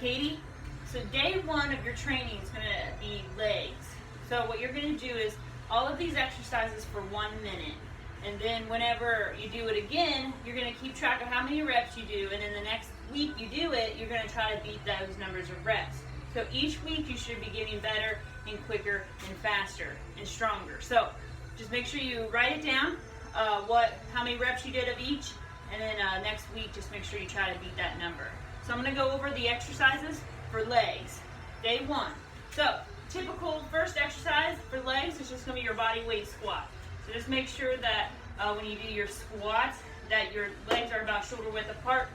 Katie. So day one of your training is going to be legs. So what you're going to do is all of these exercises for 1 minute. And then whenever you do it again, you're going to keep track of how many reps you do. And then the next week you do it, you're going to try to beat those numbers of reps. So each week you should be getting better and quicker and faster and stronger. So just make sure you write it down, how many reps you did of each. And then next week, just make sure you try to beat that number. So I'm going to go over the exercises for legs. Day one. So typical first exercise for legs is just going to be your body weight squat. So just make sure that when you do your squats, that your legs are about shoulder width apart,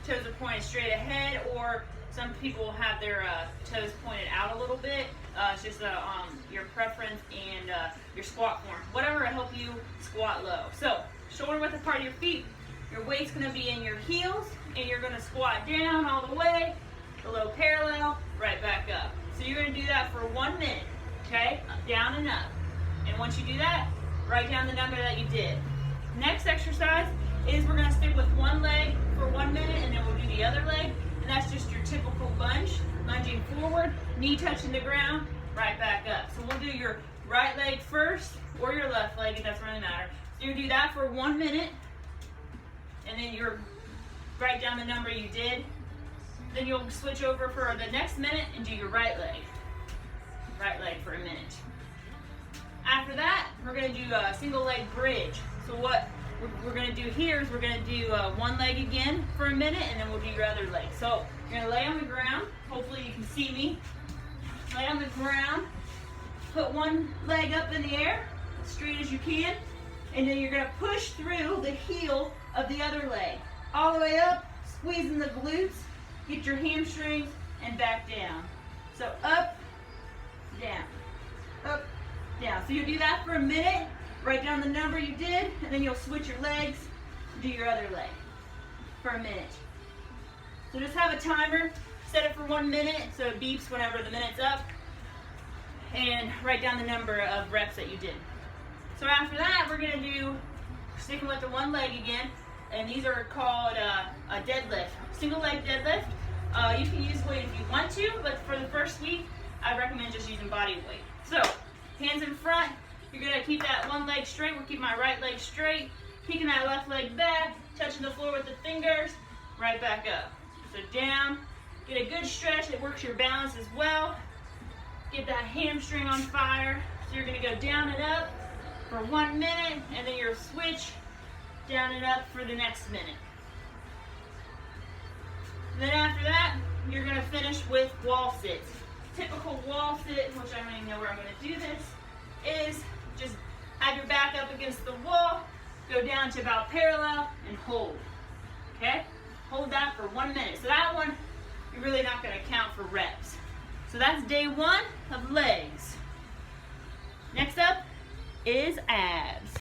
toes are pointed straight ahead, or some people have their toes pointed out a little bit. It's just your preference and your squat form. Whatever will help you squat low. So shoulder width apart of your feet. Your weight's going to be in your heels, and you're going to squat down all the way, below parallel, right back up. So you're going to do that for 1 minute, okay? Down and up. And once you do that, write down the number that you did. Next exercise is we're going to stick with one leg for 1 minute, and then we'll do the other leg. And that's just your typical lunge, lunging forward, knee touching the ground, right back up. So we'll do your right leg first, or your left leg, it doesn't really matter. So you do that for 1 minute. And then you're write down the number you did. Then you'll switch over for the next minute and do your right leg. Right leg for a minute. After that, we're going to do a single leg bridge. So what we're going to do here is we're going to do one leg again for a minute, and then we'll do your other leg. So you're going to lay on the ground. Hopefully you can see me. Lay on the ground. Put one leg up in the air, as straight as you can. And then you're going to push through the heel of the other leg. All the way up, squeezing the glutes, get your hamstrings, and back down. So up, down, up, down. So you do that for a minute, write down the number you did, and then you'll switch your legs, do your other leg for a minute. So just have a timer, set it for 1 minute so it beeps whenever the minute's up, and write down the number of reps that you did. So after that, we're going to do, sticking with the one leg again, and these are called a deadlift, single leg deadlift. You can use weight if you want to, but for the first week, I recommend just using body weight. So, hands in front, you're going to keep that one leg straight. We'll keep my right leg straight, kicking that left leg back, touching the floor with the fingers, right back up. So down, get a good stretch, it works your balance as well. Get that hamstring on fire. So you're going to go down and up for 1 minute, and then your switch down and up for the next minute. And then after that, you're going to finish with wall sits. Typical wall sit, which I don't even know where I'm going to do this, is just have your back up against the wall, go down to about parallel, and hold. Okay? Hold that for 1 minute. So that one, you're really not going to count for reps. So that's day one of legs. Next up is abs.